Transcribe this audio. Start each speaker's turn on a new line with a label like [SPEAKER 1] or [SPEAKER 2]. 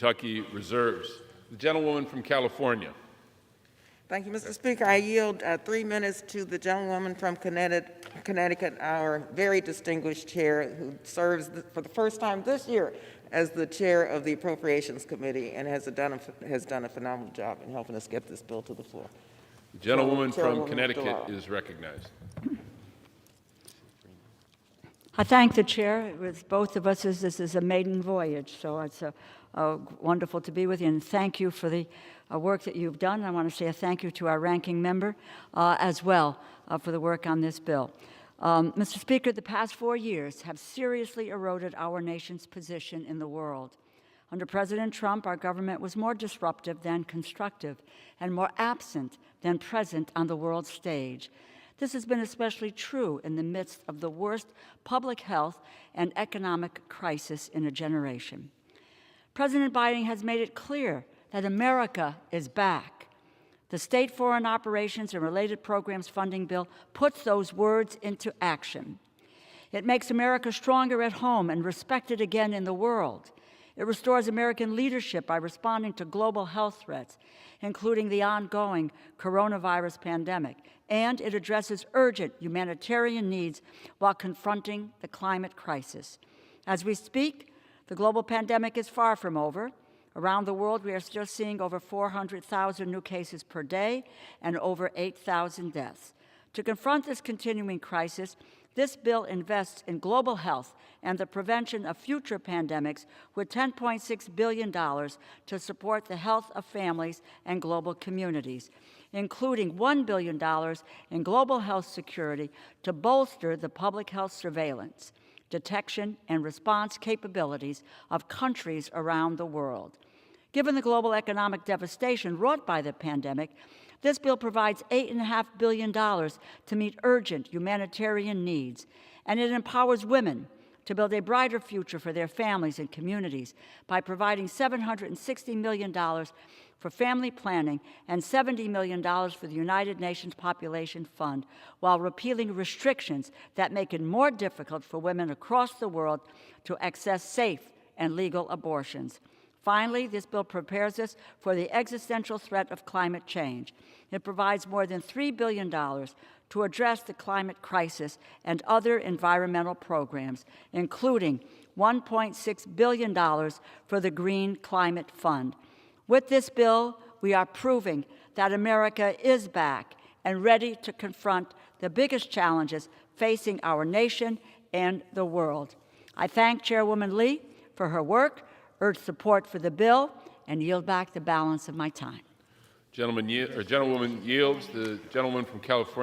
[SPEAKER 1] Kentucky reserves. The gentlewoman from California.
[SPEAKER 2] Thank you, Mr. Speaker. I yield 3 minutes to the gentlewoman from Connecticut, our very distinguished chair, who serves for the first time this year as the chair of the Appropriations Committee and has done a phenomenal job in helping us get this bill to the floor.
[SPEAKER 1] The gentlewoman from Connecticut is recognized.
[SPEAKER 3] I thank the chair. With both of us, this is a maiden voyage, so it's wonderful to be with you, and thank you for the work that you've done. I want to say a thank you to our ranking member as well for the work on this bill. Mr. Speaker, the past 4 years have seriously eroded our nation's position in the world. Under President Trump, our government was more disruptive than constructive and more absent than present on the world stage. This has been especially true in the midst of the worst public health and economic crisis in a generation. President Biden has made it clear that America is back. The State Foreign Operations and Related Programs Funding Bill puts those words into action. It makes America stronger at home and respected again in the world. It restores American leadership by responding to global health threats, including the ongoing coronavirus pandemic, and it addresses urgent humanitarian needs while confronting the climate crisis. As we speak, the global pandemic is far from over. Around the world, we are still seeing over 400,000 new cases per day and over 8,000 deaths. To confront this continuing crisis, this bill invests in global health and the prevention of future pandemics with $10.6 billion to support the health of families and global communities, including $1 billion in global health security to bolster the public health surveillance, detection, and response capabilities of countries around the world. Given the global economic devastation wrought by the pandemic, this bill provides $8.5 billion to meet urgent humanitarian needs, and it empowers women to build a brighter future for their families and communities by providing $760 million for family planning and $70 million for the United Nations Population Fund, while repealing restrictions that make it more difficult for women across the world to access safe and legal abortions. Finally, this bill prepares us for the existential threat of climate change. It provides more than $3 billion to address the climate crisis and other environmental programs, including $1.6 billion for the Green Climate Fund. With this bill, we are proving that America is back and ready to confront the biggest challenges facing our nation and the world. I thank Chairwoman Lee for her work, urge support for the bill, and yield back the balance of my time.
[SPEAKER 1] Gentlewoman yields. The gentleman from California.